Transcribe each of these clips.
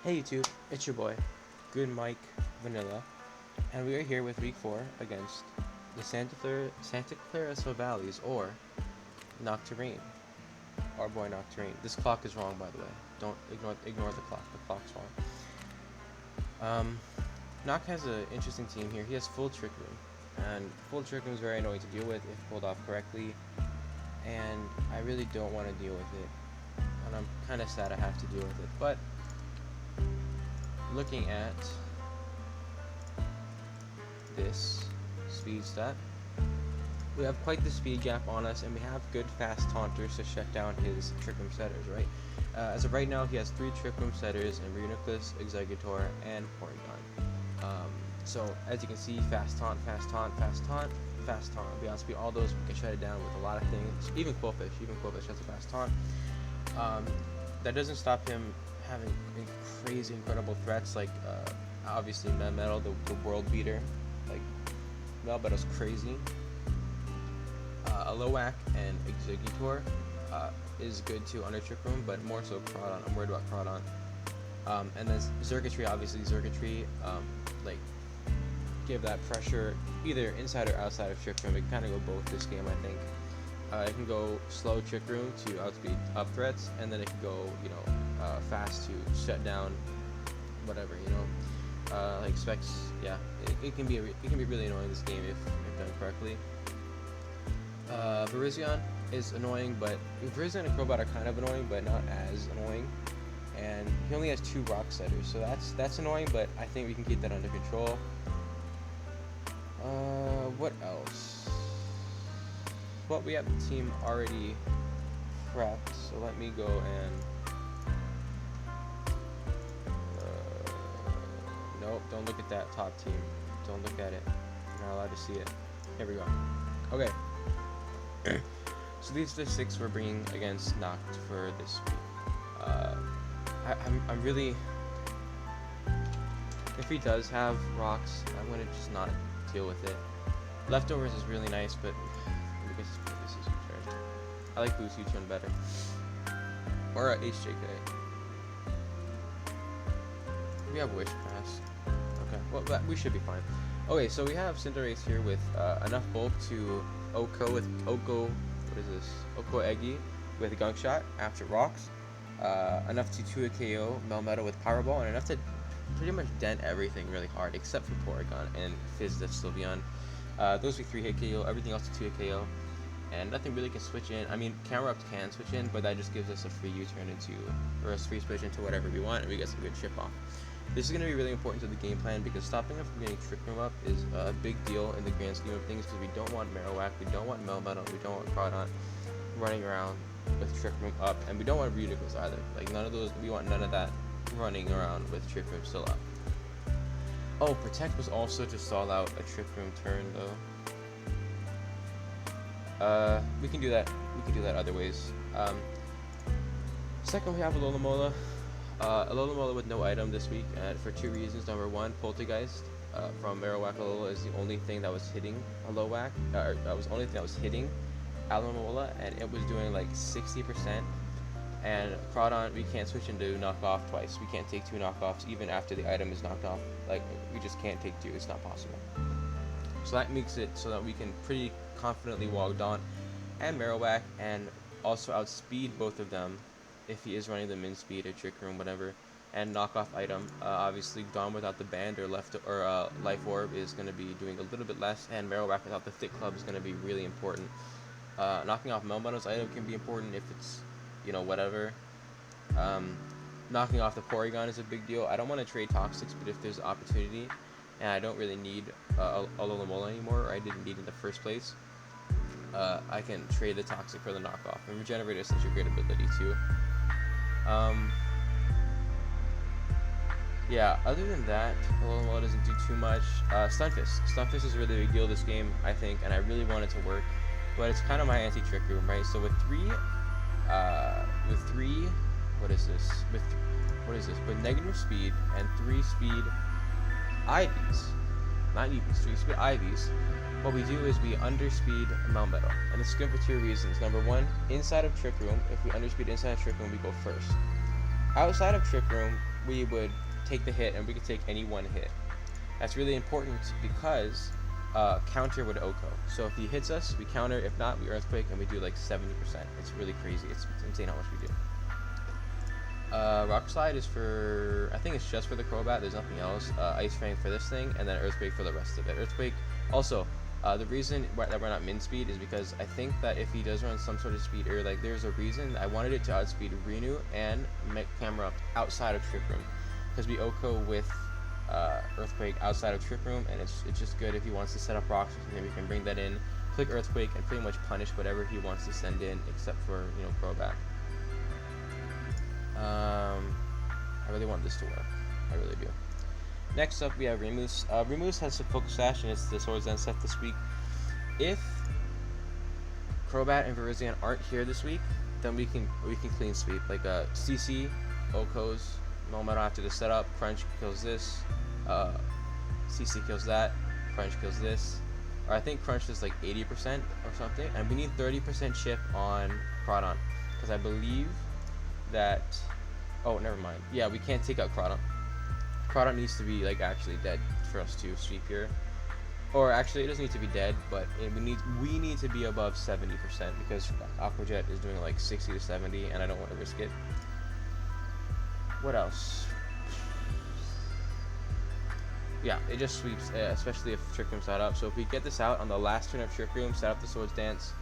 Hey YouTube, it's your boy, Good Mike Vanilla, and we are here with week 4 against the Santa Clara Valleys, or Noctrine. Our boy Noctrine. This clock is wrong, by the way. Don't ignore the clock. The clock's wrong. Nock has an interesting team here. He has full Trick Room, and full Trick Room is very annoying to deal with if pulled off correctly, and I really don't want to deal with it, and I'm kind of sad I have to deal with it, but looking at this speed stat, we have quite the speed gap on us, and we have good fast taunters to shut down his Trick Room setters, right? As of right now, he has 3 Trick Room setters in Reuniclus, Executor, and Porygon. So as you can see, fast taunt, fast taunt, fast taunt, fast taunt. Be honest with you, all those we can shut it down with a lot of things. Even Quillfish has a fast taunt. That doesn't stop him having crazy, incredible threats like obviously Melmetal, the world beater. Like Melmetal's crazy. Aloak and Executor is good too under Trick Room, but more so Crawdon. I'm worried about Crawdon. And then Xurkitree, obviously Xurkitree, like give that pressure either inside or outside of Trick Room. It can kind of go both this game, I think. It can go slow Trick Room to outspeed up threats, and then it can go, fast to shut down whatever, like Specs. Yeah, it can be really annoying this game if done correctly. Virizion is annoying, but Virizion and Crobat are kind of annoying, but not as annoying. And he only has 2 rock setters, so that's annoying, but I think we can keep that under control. What else? Well, we have the team already prepped, so let me go and nope, don't look at that top team. Don't look at it. You're not allowed to see it. Here we go. Okay. So these are the 6 we're bringing against Noct for this week. I'm really, if he does have rocks, I'm gonna just not deal with it. Leftovers is really nice, but this is trash. I like Boost U-Turn better. Or HJK. We have Wish Pass. Okay, well we should be fine. Okay, so we have Cinderace here with enough bulk to Oko Eggy with Gunk Shot after rocks. Enough to 2 KO Melmetal with Power Ball, and enough to pretty much dent everything really hard except for Porygon and Fizzdiff Sylveon. Those be 3 hit KO, everything else is 2 hit KO, and nothing really can switch in. I mean, Camera Ups can switch in, but that just gives us a free U-turn or a free switch into whatever we want, and we get some good chip off. This is going to be really important to the game plan because stopping him from getting Trick Room up is a big deal in the grand scheme of things, because we don't want Marowak, we don't want Melmetal, we don't want Crawdon running around with Trick Room up, and we don't want Reuniclus either. Like none of those, we want none of that running around with Trick Room still up. Oh, Protect was also to stall out a Trick Room turn though. We can do that. We can do that other ways. Second, we have Alola Alola with no item this week, for 2 reasons. Number 1, Poltergeist from Marowak Alola is the only thing that was hitting Aloak, or that was the only thing that was hitting Alomola, and it was doing like 60%. And Crawdon, we can't switch into knockoff twice. We can't take 2 knockoffs even after the item is knocked off. Like, we just can't take 2. It's not possible. So that makes it so that we can pretty confidently walk Daunt and Marowak, and also outspeed both of them if he is running the min speed or Trick Room, whatever, and knockoff item. Obviously, Dawn without the band or Life Orb is going to be doing a little bit less, and Marowak without the Thick Club is going to be really important. Knocking off Melmetal's item can be important if it's, whatever. Knocking off the Porygon is a big deal. I don't want to trade Toxics, but if there's opportunity, and I don't really need Alola anymore, or I didn't need it in the first place, I can trade the Toxic for the knockoff. And Regenerate is such a great ability too. Yeah, other than that, Alola doesn't do too much. Stunfisk. Stunfisk is a really big deal this game, I think, and I really want it to work. But it's kind of my anti-Trick Room, right? So with With negative speed and 3 speed IVs, not EVs, 3 speed IVs, what we do is we underspeed Melmetal. And this is good for 2 reasons. Number 1, inside of Trick Room, if we underspeed inside of Trick Room, we go first. Outside of Trick Room, we would take the hit, and we could take any one hit. That's really important because counter would Oko. So if he hits us, we counter. If not, we Earthquake, and we do like 70%. It's really crazy. It's insane how much we do. Rock Slide is for, I think it's just for the Crobat. There's nothing else. Ice Fang for this thing, and then Earthquake for the rest of it. Earthquake, also, the reason that we're not min speed is because I think that if he does run some sort of speed, or like there's a reason I wanted it to outspeed Renew and make camera up outside of Trick Room, because we Oko with Earthquake outside of Trick Room, and it's just good if he wants to set up rocks, and then we can bring that in, click Earthquake, and pretty much punish whatever he wants to send in, except for Crobat. I really want this to work. I really do. Next up, we have Remoose. Remoose has a Focus Sash, and it's the Swords End set this week. If Crobat and Virizion aren't here this week, then we can clean sweep. Like CC, Okos, Melmetal after the setup, Crunch kills this, CC kills that, Crunch kills this. Or I think Crunch is like 80% or something, and we need 30% chip on Crawdon, because I believe that, oh, never mind. Yeah, we can't take out Crawdon. Crawdon needs to be like actually dead for us to sweep here. Or actually, it doesn't need to be dead, but we need to be above 70% because Aqua Jet is doing like 60 to 70, and I don't want to risk it. What else? Yeah, it just sweeps, especially if Trick Room's not up. So if we get this out on the last turn of Trick Room, set up the Swords Dance,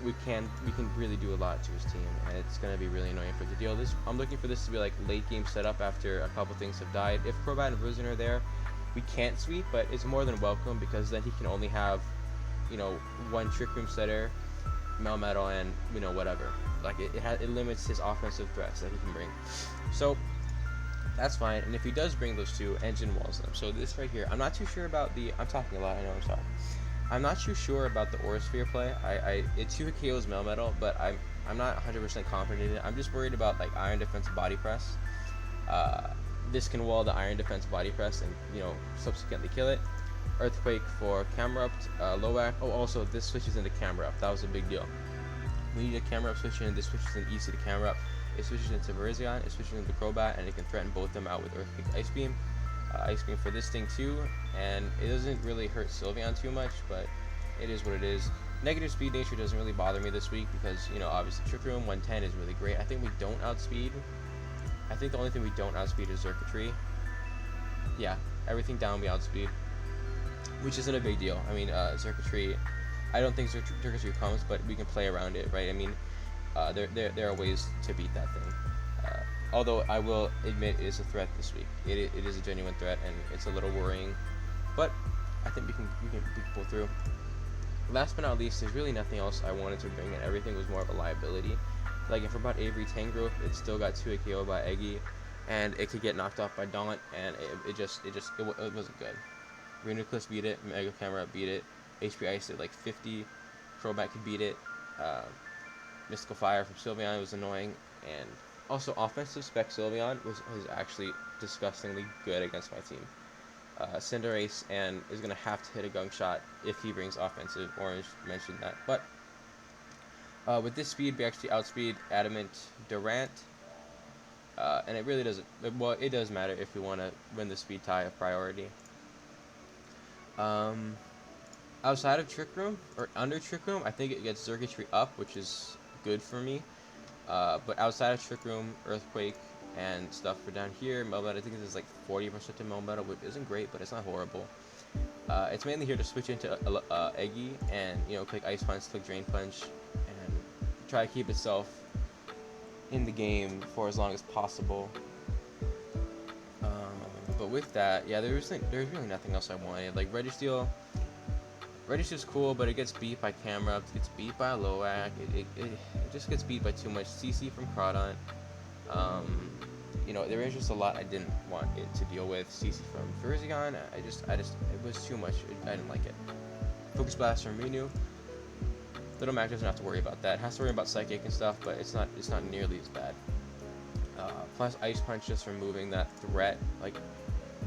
we can really do a lot to his team, and it's gonna be really annoying for the deal. I'm looking for this to be like late game setup after a couple things have died. If Crobat and Virizion are there, we can't sweep, but it's more than welcome because then he can only have, one Trick Room setter, Melmetal, and whatever. Like it limits his offensive threats that he can bring. So that's fine. And if he does bring those two, Engine walls them. So this right here, I'm not too sure about the. I'm talking a lot. I know. I'm sorry. I'm not too sure about the Aura Sphere play. It 2 KOs Melmetal, but I'm not 100% confident in it. I'm just worried about like Iron Defense Body Press. This can wall the Iron Defense Body Press and subsequently kill it. Earthquake for Camera Up, Low-Ack. Oh, also this switches into Camera Up. That was a big deal. We need a Camera Up switch in. This switches in easy to Camera Up. It switches into Virizion. It switches into Crobat, and it can threaten both of them out with Earthquake, Ice Beam. Ice Beam for this thing too, and it doesn't really hurt Sylveon too much, but it is what it is. Negative speed nature doesn't really bother me this week because obviously Trick Room 110 is really great. I think we don't outspeed. I think the only thing we don't outspeed is Circuitry. Yeah, everything down we outspeed, which isn't a big deal. I mean, Circuitry, I don't think Circuitry comes, but we can play around it, right? I mean, there are ways to beat that thing. Although I will admit it is a threat this week. It is a genuine threat, and it's a little worrying, but I think we can pull through. Last but not least, there's really nothing else I wanted to bring in. Everything was more of a liability. Like if we're about Avery Tangrowth, it still got 2 KO by Eggy, and it could get knocked off by Daunt, and it wasn't good. Renucleus beat it, Mega Camera beat it, HP Ice did like 50, Crobat could beat it, Mystical Fire from Sylveon was annoying, and also offensive spec Sylveon was actually disgustingly good against my team. Cinderace and is going to have to hit a gunk shot if he brings offensive. Orange mentioned that, but with this speed we actually outspeed Adamant Durant, and it really doesn't, well, it does matter if we want to win the speed tie of priority. Outside of Trick Room, or under Trick Room, I think it gets Circuitry up, which is good for me. But outside of Trick Room, Earthquake, and stuff for down here, Melmetal, I think it's like 40% to Melmetal, which isn't great, but it's not horrible. It's mainly here to switch into Eggy and, click Ice Punch, click Drain Punch, and try to keep itself in the game for as long as possible. But with that, yeah, there's really nothing else I wanted. Like Registeel's cool, but it gets beat by Camera, it gets beat by Low-Ack, it just gets beat by too much. CC from Crawdon. There is just a lot I didn't want it to deal with. CC from Virizion, it was too much. I didn't like it. Focus Blast from Renew. Little Mac doesn't have to worry about that. Has to worry about Psychic and stuff, but it's not nearly as bad. Plus Ice Punch just removing that threat. Like,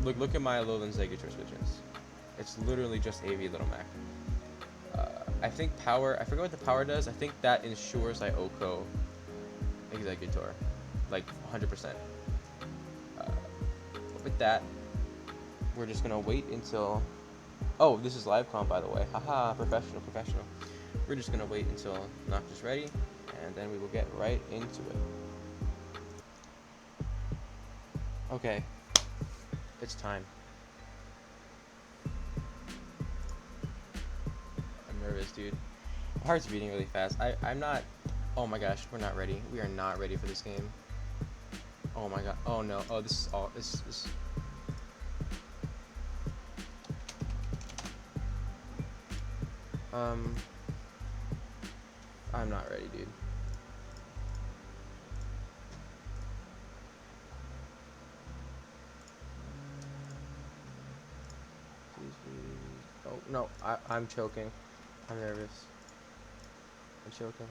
look at my Alolan Xegator switch-ins. It's literally just AV Little Mac. I think power, I forget what the power does. I think that ensures I Oko Executor. like 100%. With that, we're just gonna wait until. Oh, this is live comp, by the way. Haha, professional. We're just gonna wait until Noctrine is ready, and then we will get right into it. Okay, it's time. I'm nervous, dude. My heart's beating really fast. I'm not. Oh my gosh, we're not ready. We are not ready for this game. Oh my god. Oh no. Oh, this is all. This. I'm not ready, dude. Oh no, I'm choking. I'm nervous. I'm choking.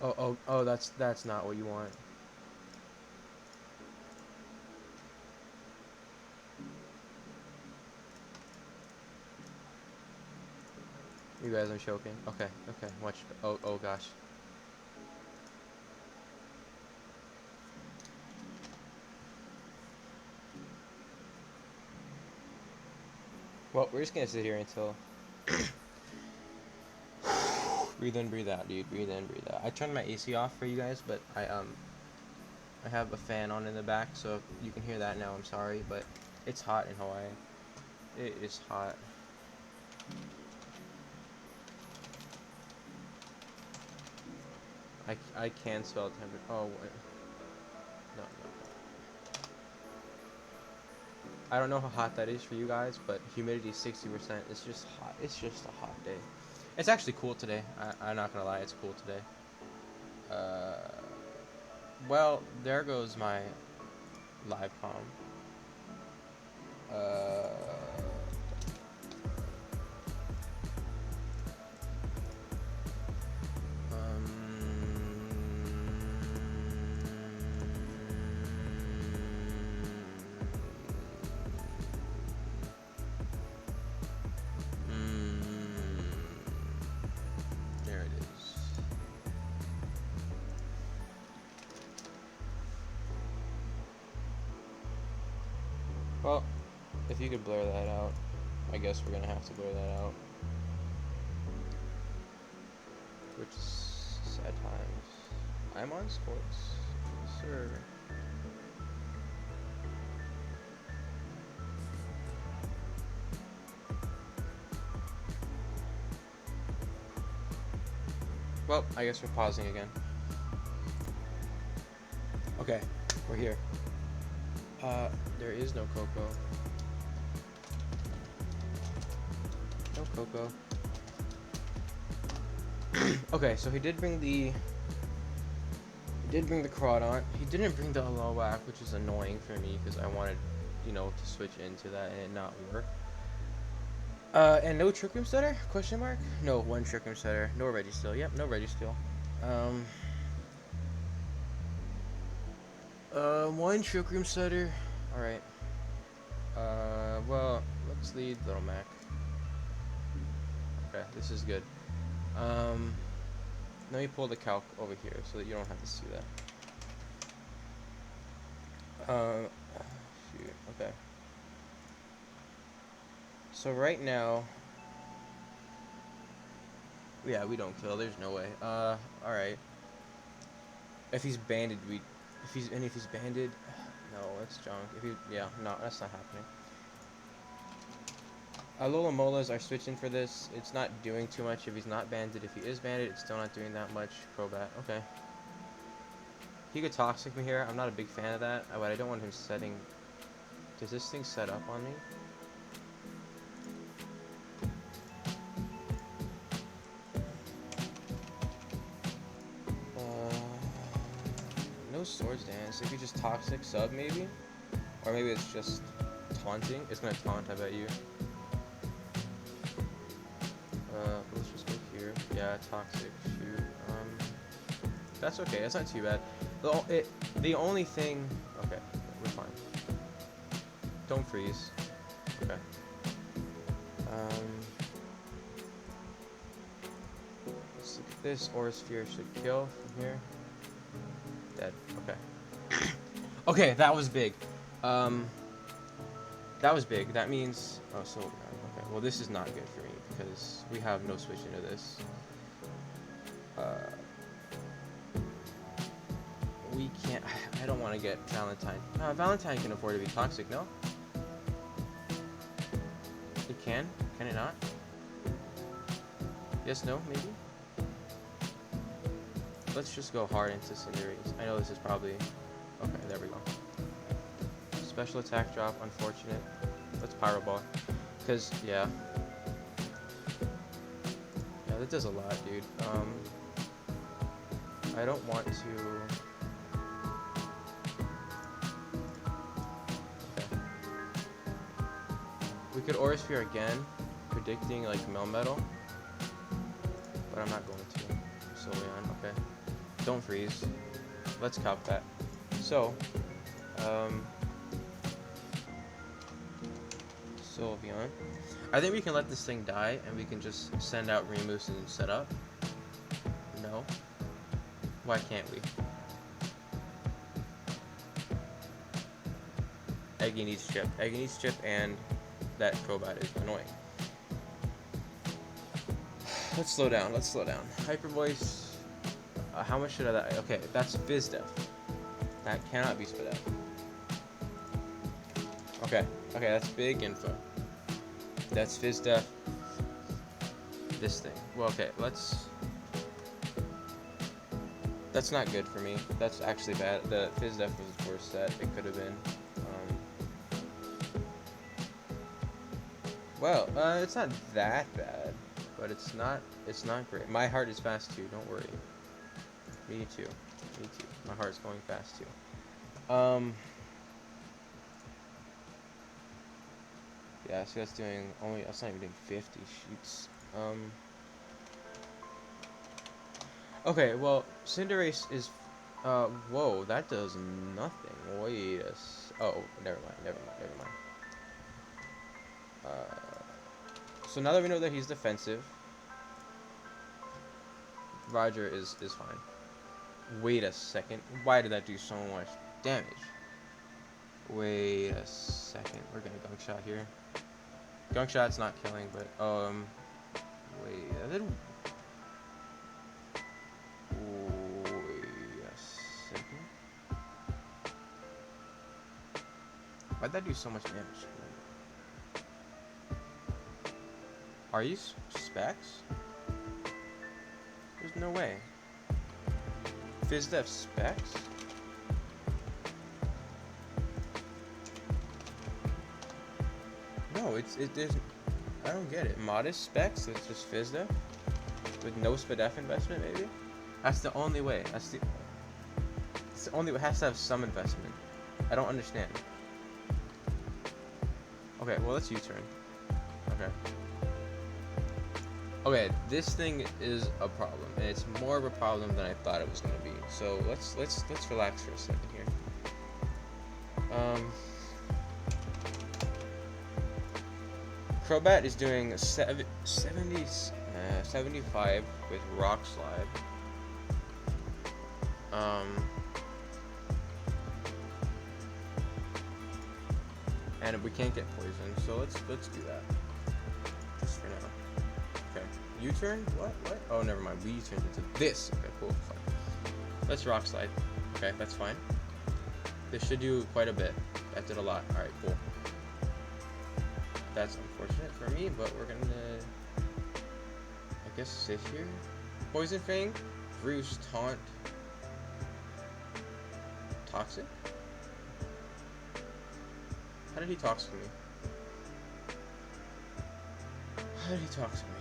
Oh, that's not what you want. You guys are choking. Okay. Watch. Oh gosh. Well, we're just gonna sit here until. Breathe in, breathe out, dude. Breathe in, breathe out. I turned my AC off for you guys, but I have a fan on in the back, so if you can hear that now. I'm sorry, but it's hot in Hawaii. It is hot. I can spell temperature. Oh wait. No. I don't know how hot that is for you guys, but humidity is 60%. It's just hot. It's just a hot day. It's actually cool today. I'm not gonna lie, it's cool today. Well, there goes my live comm. There it is. Well, if you could blur that out, I guess we're gonna have to blur that out. Which is sad times. I'm on sports, sir. Well, I guess we're pausing again. Okay, we're here. There is no Coco. No Coco. Okay, so he did bring the Crawdaunt. He didn't bring the Aloak, which is annoying for me because I wanted, to switch into that and it not work. And no Trick Room Setter? Question mark? No, one Trick Room Setter. No Registeel. Yep, no Registeel. One Trick Room Setter. Alright. Well, let's lead Little Mac. Okay, this is good. Let me pull the calc over here so that you don't have to see that. Shoot, okay. So right now, yeah, we don't kill. There's no way. Alright. If he's banded, if he's banded, no, that's junk. No, that's not happening. Alola are switching for this. It's not doing too much if he's not banded. If he is banded, it's still not doing that much. Crobat, okay. He could Toxic me here. I'm not a big fan of that, but I don't want him setting. Does this thing set up on me? No Swords Dance. If you just Toxic sub, maybe? Or maybe it's just taunting. It's gonna taunt, I bet you. Let's just go here. Yeah, Toxic. Shoot. That's okay. That's not too bad. The only thing. Okay, we're fine. Don't freeze. Okay. Let's see. This aura sphere should kill from here. Dead. Okay. Okay, that was big. That was big. That means... Oh, so... Okay, well this is not good for me because we have no switch into this. We can't... I don't want to get Valentine. Valentine can afford to be toxic, no? It can? Can it not? Yes, no, maybe? Let's just go hard into Cinderace. I know this is probably... Okay, there we go. Special attack drop, unfortunate. Let's Pyro Ball. Because, yeah. Yeah, that does a lot, dude. I don't want to... Okay. We could Aura Sphere again, predicting, like, Melmetal. But I'm not going to. Solely on, okay. Don't freeze. Let's cop that. So, Sylveon. I think we can let this thing die and we can just send out Remoose and set up. No. Why can't we? Eggy needs chip. Eggy needs chip and that Crobat is annoying. Let's slow down. Let's slow down. Hyper Voice. How much should I... Okay, that's Fizdef. That cannot be spit out. Okay. Okay, that's big info. That's Fizdef. This thing. Well, okay, let's... That's not good for me. That's actually bad. The Fizdef was the worst that it could have been. Well, it's not that bad, but it's not great. My heart is fast too, don't worry. Me too. Me too. My heart's going fast too. Yeah, so that's doing only, that's not even doing 50 sheets. Okay, well, Cinderace is, whoa, that does nothing. Wait a oh, never mind. So now that we know that he's defensive, Roger is fine. Wait a second. Why did that do so much damage? Wait a second. We're gonna Gunk Shot here. Gunk Shot's not killing, but wait. That did. Wait a second. Why'd that do so much damage? Are you specs? There's no way. Fizdef specs? No, it isn't. I don't get it. Modest specs? It's just Fizdef? With no SPDL investment, maybe? That's the only way. It's the only way. It has to have some investment. I don't understand. Okay, well, let's U-turn. Okay. Okay, this thing is a problem, and it's more of a problem than I thought it was going to be. So let's relax for a second here. Crobat is doing 75 with Rock Slide. And we can't get poison, so let's do that. Just for now. Okay. U-turn? What? Oh, never mind. We U-turned into this. Okay, cool. Fine. Let's Rock Slide. Okay, that's fine. This should do quite a bit. That did a lot. Alright, cool. That's unfortunate for me, but we're gonna... I guess sit here. Poison Fang. Roost. Taunt. Toxic? How did he toxic me? How did he toxic me?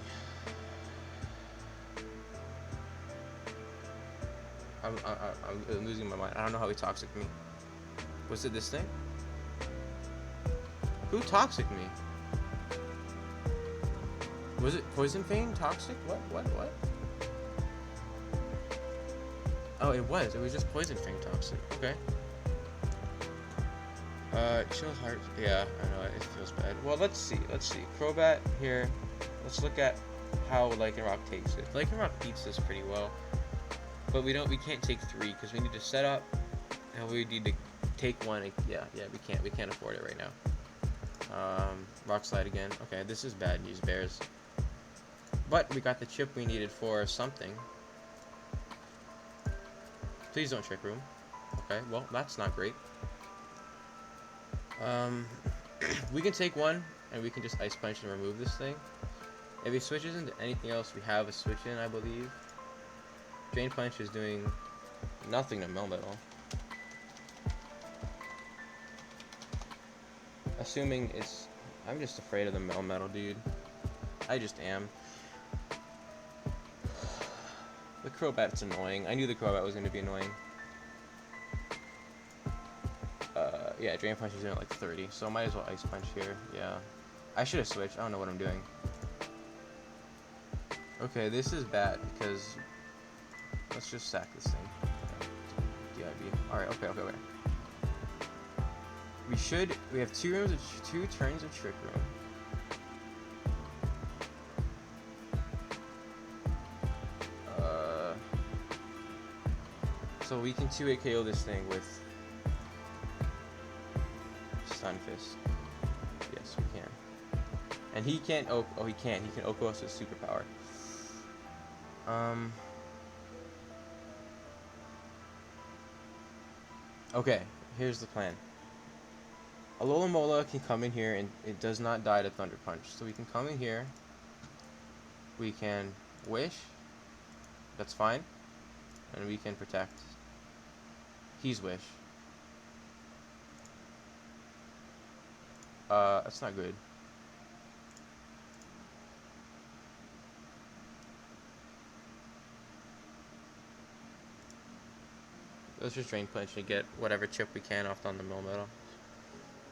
I'm losing my mind. I don't know how he toxic me. Was it this thing? Who toxic me? Was it Poison Fang toxic? What? Oh, it was. It was just Poison Fang toxic. Okay. Chill Heart. Yeah, I know. It feels bad. Well, let's see. Crobat here. Let's look at how Lycanroc takes it. Lycanroc beats this pretty well, but we can't take 3 because we need to set up, and we need to take 1. Yeah, we can't afford it right now. Rock Slide again. Okay, this is bad news, Bears. But we got the chip we needed for something. Please don't Trick Room. Okay, well, that's not great. We can take 1, and we can just Ice Punch and remove this thing. If he switches into anything else, we have a switch in, I believe. Drain Punch is doing nothing to Melmetal. Assuming it's... I'm just afraid of the Melmetal, dude. I just am. The Crobat's annoying. I knew the Crobat was going to be annoying. Yeah, Drain Punch is doing like 30, so I might as well Ice Punch here. Yeah. I should have switched. I don't know what I'm doing. Okay, this is bad because... Let's just sack this thing. DIB. Alright, okay. We have 2 turns of Trick Room. So we can 2-hit KO this thing with Stunfisk. Yes, we can. And he can't he can. He can Oko us with Superpower. Okay, here's the plan. Alola can come in here and it does not die to Thunder Punch. So we can come in here. We can Wish. That's fine. And we can Protect. He's Wish. That's not good. Let's just Drain Punch and get whatever chip we can off on the Melmetal.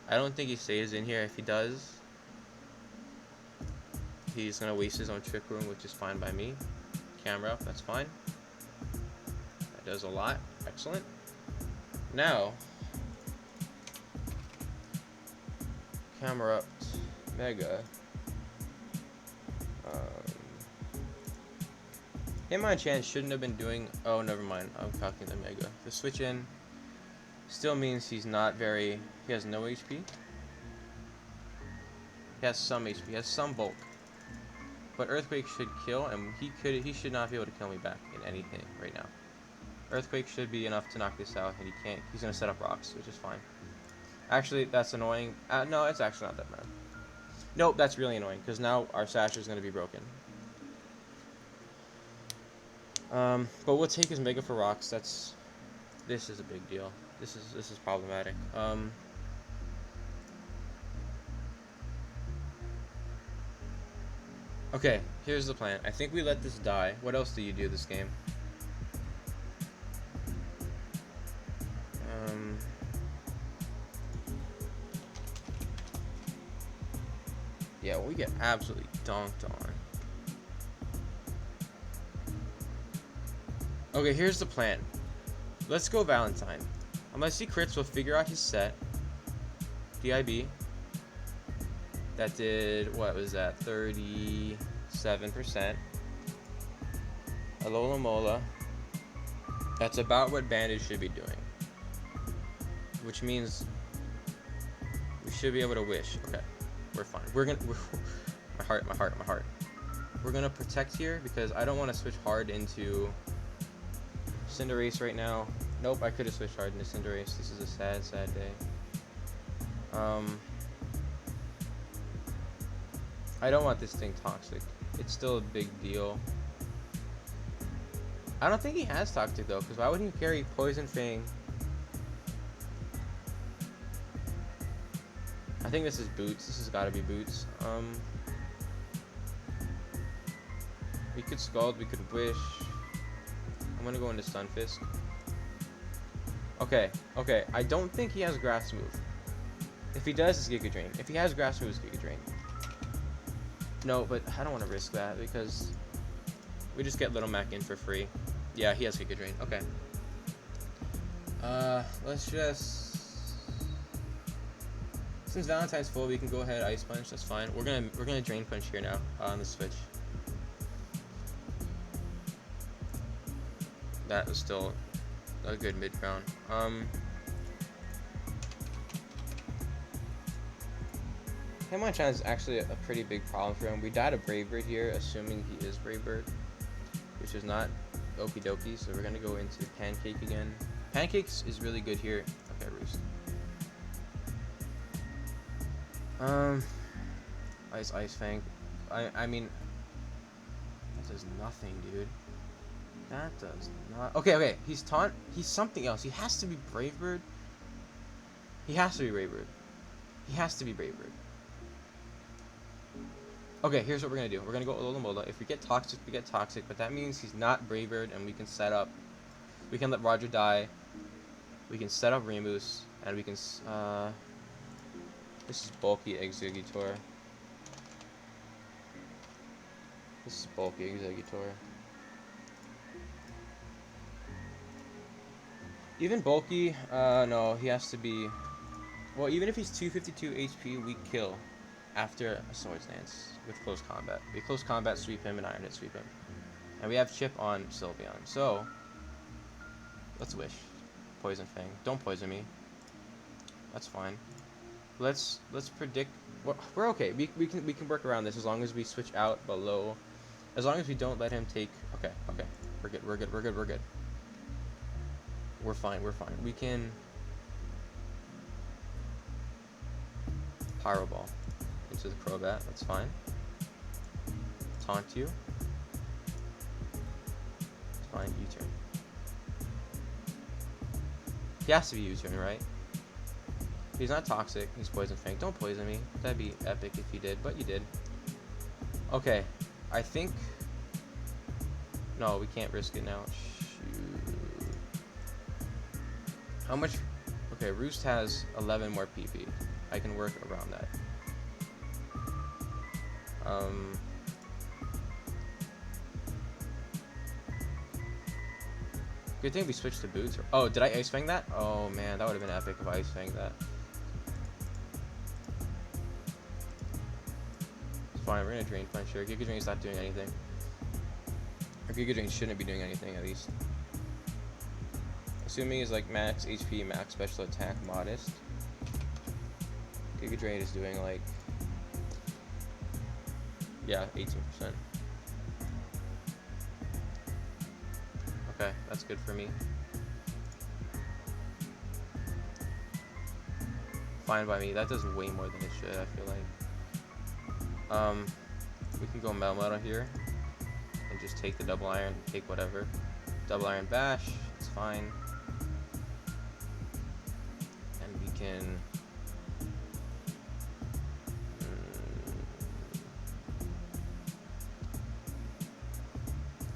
I don't think he stays in here. If he does, he's gonna waste his own Trick Room, which is fine by me. Camera up, that's fine. That does a lot. Excellent. Now, Camera up, Mega. Hitmonchan shouldn't have been doing... Oh, never mind. I'm cocking the Mega. The switch in still means he's not very... He has no HP. He has some HP. He has some bulk. But Earthquake should kill, and he should not be able to kill me back in anything right now. Earthquake should be enough to knock this out, and he can't. He's going to set up rocks, which is fine. Actually, that's annoying. No, it's actually not that bad. Nope, that's really annoying, because now our Sash is going to be broken. But we'll take his Mega for rocks. This is a big deal. This is problematic. Okay, here's the plan. I think we let this die. What else do you do this game? Yeah, we get absolutely donked on. Okay, here's the plan. Let's go Valentine. Unless he crits, we'll figure out his set. DIB. That did, what was that? 37%. Alola Mola. That's about what Bandage should be doing. Which means we should be able to Wish. Okay, we're fine. My heart. We're gonna Protect here because I don't want to switch hard into Cinderace right now. Nope, I could have switched hard into Cinderace. This is a sad, sad day. I don't want this thing toxic. It's still a big deal. I don't think he has toxic though, because why would he carry Poison Fang? I think this is Boots. This has got to be Boots. We could Scald. We could Wish. I'm gonna go into Stunfisk. Okay. I don't think he has Grass Move. If he does, it's Giga Drain. If he has Grass Move, it's Giga Drain. No, but I don't want to risk that because we just get Little Mac in for free. Yeah, he has Giga Drain. Okay. Let's just... Since Valentine's full, we can go ahead Ice Punch. That's fine. We're gonna Drain Punch here now on the switch. that was still a good mid ground. Hitmonchan is actually a pretty big problem for him. We died a Brave Bird here, assuming he is Brave Bird, which is not okie dokie, so we're gonna go into Pancake again. Pancakes is really good here. Okay, Roost. Ice Fang. I mean, that does nothing, dude. That does not. Okay. He's taunt. He's something else. He has to be Brave Bird. He has to be Brave Bird. He has to be Brave Bird. Okay, here's what we're gonna do. We're gonna go Alola. If we get Toxic, we get Toxic, but that means he's not Brave Bird, and we can set up. We can let Roger die. We can set up Remoose, and we can. This is bulky Executor. This is bulky Executor. Even bulky, no, he has to be. Well, even if he's 252 HP, we kill after a Swords Dance with close combat. We close combat sweep him and Iron Hit sweep him, and we have Chip on Sylveon. So let's wish. Poison Fang. Don't poison me. That's fine. Let's predict. We're okay. We can work around this as long as we switch out below. As long as we don't let him take. Okay. We're good. We're fine. We can Pyro Ball into the Crobat. That's fine. Taunt you. It's fine. U-turn. He has to be U-turn, right? He's not Toxic. He's Poison Fang. Don't poison me. That'd be epic if you did, but you did. Okay. I think. No, we can't risk it now. Shoot. How much? Okay, Roost has 11 more PP. I can work around that. Good thing we switched to boots. Oh, did I Ice Fang that? Oh man, that would have been epic if I Ice Fanged that. It's fine, we're gonna Drain Punch here. Giga Drain's not doing anything. Or Giga Drain shouldn't be doing anything, at least. Assuming he's like max HP, max special attack, modest. Giga Drain is doing like, yeah, 18%. Okay, that's good for me. Fine by me. That does way more than it should, I feel like. We can go Melmetal here and just take the Double Iron, take whatever. Double Iron Bash, it's fine. And we can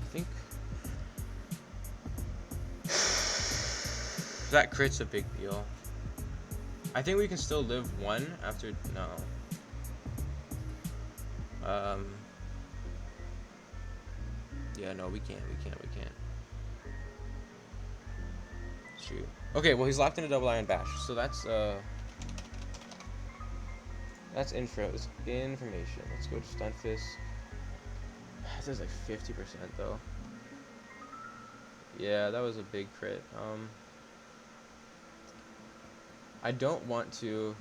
I think that crit's a big deal. I think we can still live one after no. Yeah, no, we can't. Shoot. Okay, well he's locked in a Double Iron Bash, so that's information. Let's go to Stunfisk. This is like 50% though. Yeah, that was a big crit. I don't want to.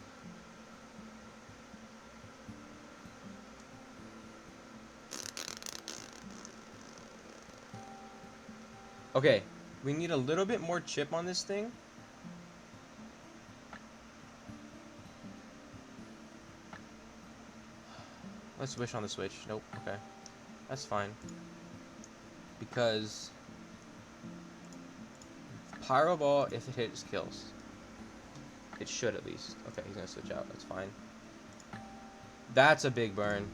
Okay, we need a little bit more chip on this thing. Let's wish on the switch. Nope. Okay, that's fine. Because Pyro Ball, if it hits, kills. It should at least. Okay, he's gonna switch out. That's fine. That's a big burn.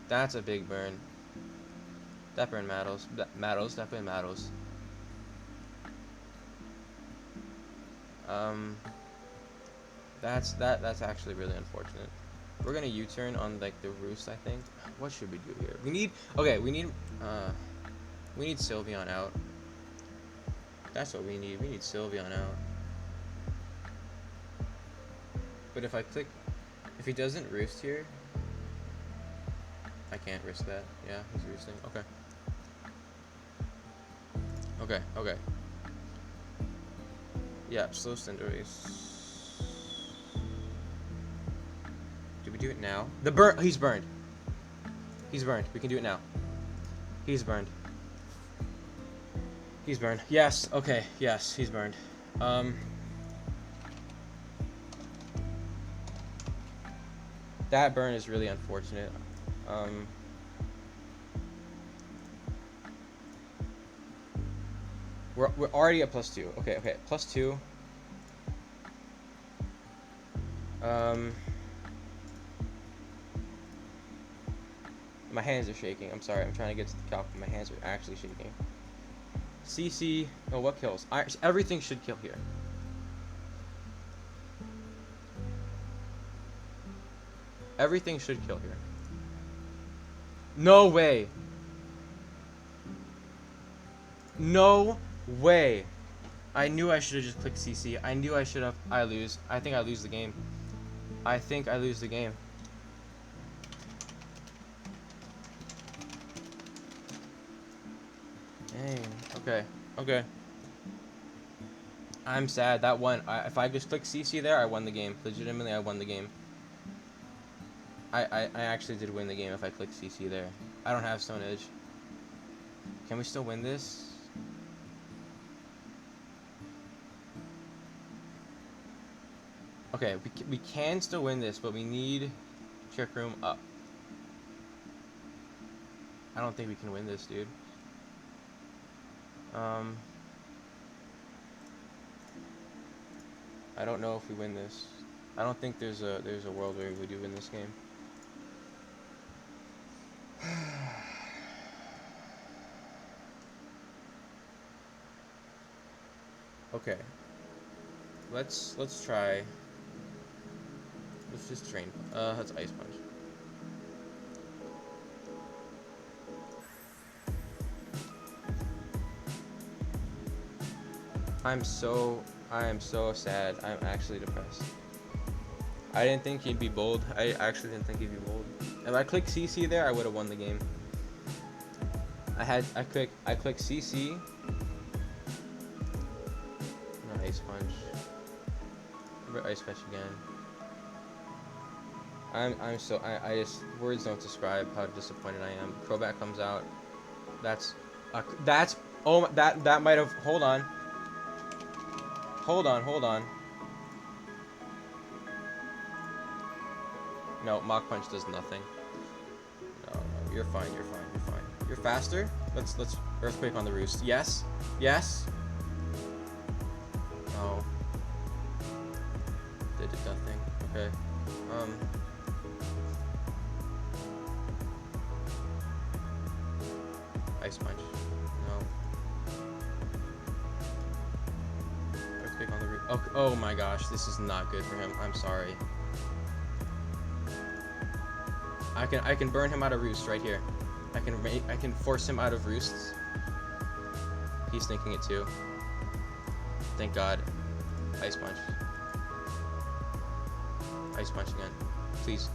That burn matters. That burn matters. That's actually really unfortunate. We're gonna U-turn on like the Roost, I think. What should we do here? We need Sylveon out. That's what we need. We need Sylveon out. But if I click, if he doesn't Roost here, I can't risk that. Yeah, he's roosting. Okay. Okay, okay. Yeah, slow cinderace. Do we do it now? He's burned. He's burned. We can do it now. He's burned. He's burned. Yes, okay, yes, he's burned. That burn is really unfortunate. We're already at +2. Okay, okay, +2. My hands are shaking. I'm sorry. I'm trying to get to the calc. My hands are actually shaking. CC. Oh, what kills? Everything should kill here. Everything should kill here. No way. No way. I knew I should have just clicked CC. I knew I should have. I lose. I think I lose the game. I think I lose the game. Dang. Okay. Okay. I'm sad. That one. If I just click CC there, I won the game. Legitimately, I won the game. I actually did win the game if I click CC there. I don't have Stone Edge. Can we still win this? Okay, we can still win this, but we need Trick Room up. I don't think we can win this, dude. I don't know if we win this. I don't think there's a world where we do win this game. Okay. Let's try. Let's just train. That's Ice Punch. I am so sad. I'm actually depressed. I didn't think he'd be bold. I actually didn't think he'd be bold. If I clicked CC there, I would have won the game. I clicked CC. No, Ice Punch. Ice Punch again. I just words don't describe how disappointed I am. Crobat comes out. That might have. Hold on. No, Mach Punch does nothing. No, you're fine. You're faster. Let's Earthquake on the roost. Yes. No. They did nothing. Okay. Ice Punch. No. Earthquake on the roof. Oh my gosh, this is not good for him. I'm sorry. I can burn him out of roost right here. I can force him out of roosts. He's thinking it too. Thank God. Ice Punch. Ice Punch again. Please,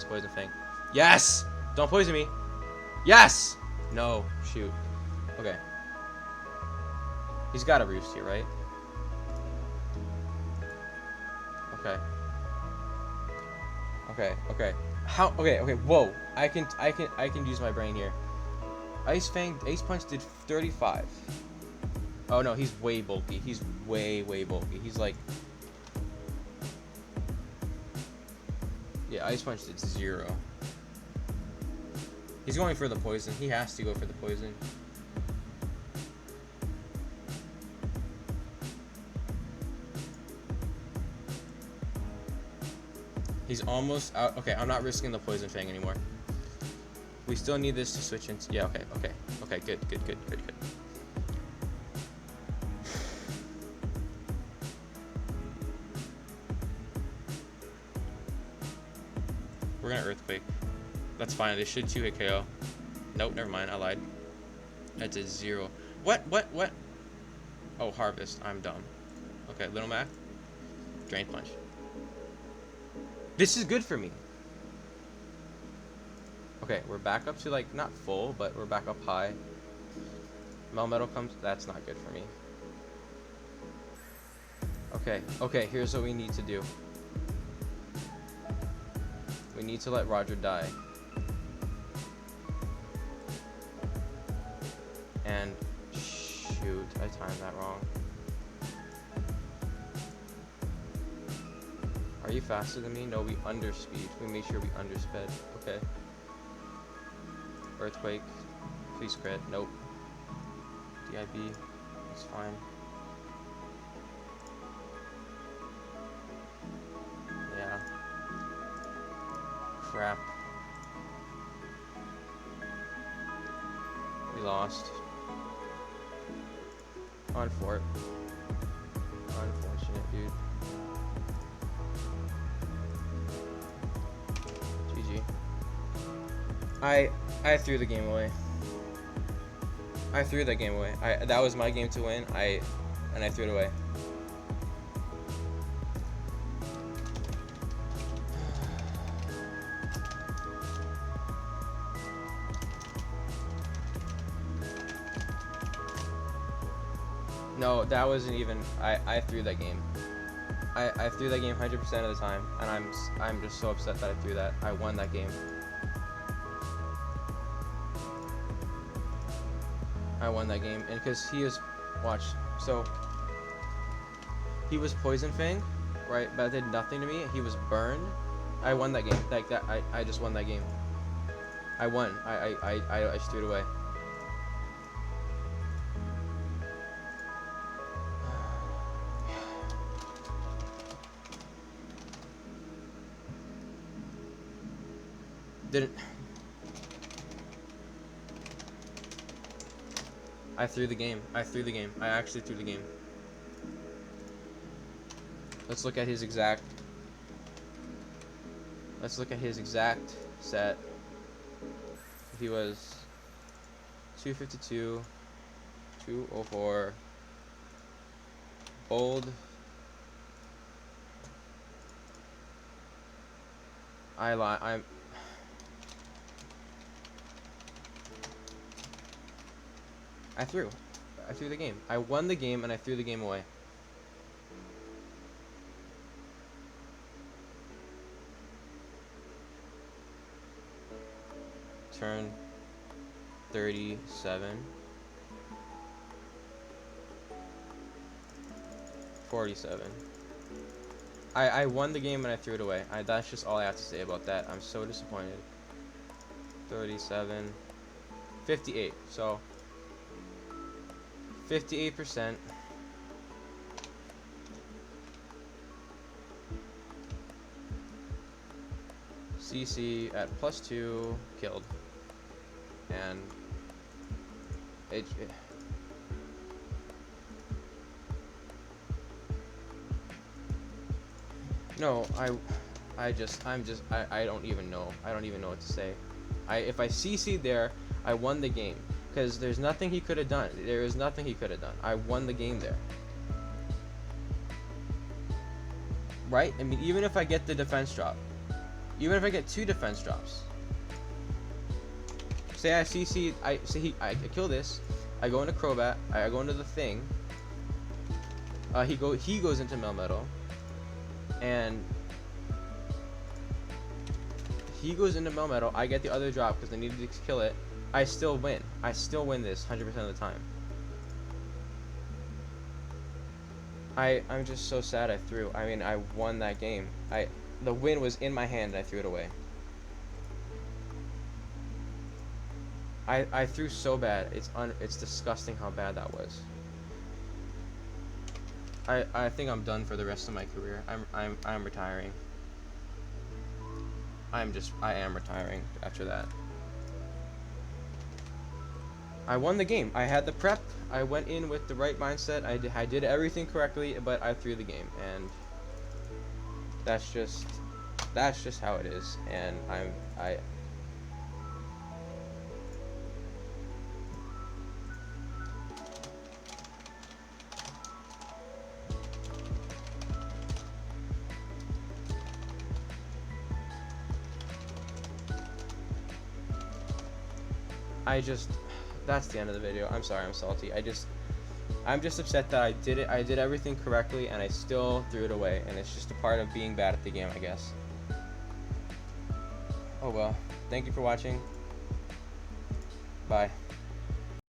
Poison Fang. Yes! Don't poison me. Yes! No, shoot. Okay. He's got a roost here, right? Okay. How? Okay. Whoa. I can use my brain here. Ice Punch did 35. Oh no, he's way bulky. He's way bulky. He's like, yeah, Ice Punch did 0. He's going for the poison. He has to go for the poison. He's almost out. Okay, I'm not risking the Poison Fang anymore. We still need this to switch into. Yeah, okay. Good. We're gonna Earthquake. That's fine. They should 2-hit KO. Nope, never mind. I lied. That's a 0. What? Oh, Harvest. I'm dumb. Okay, Little Mac. Drain Punch. This is good for me. Okay, we're back up to, like, not full, but we're back up high. Melmetal comes. That's not good for me. Okay, here's what we need to do. We need to let Roger die. And shoot, I timed that wrong. Are you faster than me? No, we underspeed. We made sure we undersped. Okay. Earthquake. Please crit. Nope. DIB. It's fine. Yeah. Crap. We lost. On fort. Unfortunate, dude. GG. I threw the game away. I threw that game away. That was my game to win. And I threw it away. No, that wasn't even. I threw that game. I threw that game 100% of the time, and I'm just so upset that I threw that. I won that game. I won that game, and because he is, watch. So he was Poison Fang, right? But that did nothing to me. He was burned. I won that game. Like that. I just won that game. I won. I just threw it away. Didn't. I threw the game. I threw the game. I actually threw the game. Let's look at his exact. Let's look at his exact set. He was 252, 204, bold. I threw the game. I won the game and I threw the game away. Turn 37. 47. I won the game and I threw it away. That's just all I have to say about that. I'm so disappointed. 37. 58. So 58%. CC at +2 killed. And it no, I don't even know. I don't even know what to say. If I CC'd there, I won the game. Because there's nothing he could have done. There is nothing he could have done. I won the game there. Right? I mean, even if I get the defense drop. Even if I get 2 defense drops. Say I CC, I kill this. I go into Crobat. I go into the thing. He goes into Melmetal. And he goes into Melmetal. I get the other drop because I needed to kill it. I still win. I still win this 100% of the time. I'm just so sad I threw. I mean, I won that game. The win was in my hand and I threw it away. I threw so bad. It's disgusting how bad that was. I think I'm done for the rest of my career. I'm retiring. I am retiring after that. I won the game. I had the prep. I went in with the right mindset. I did everything correctly, but I threw the game, and that's just how it is. And that's the end of the video. I'm sorry, I'm salty. I'm just upset that I did it. I did everything correctly, and I still threw it away. And it's just a part of being bad at the game, I guess. Oh well. Thank you for watching. Bye.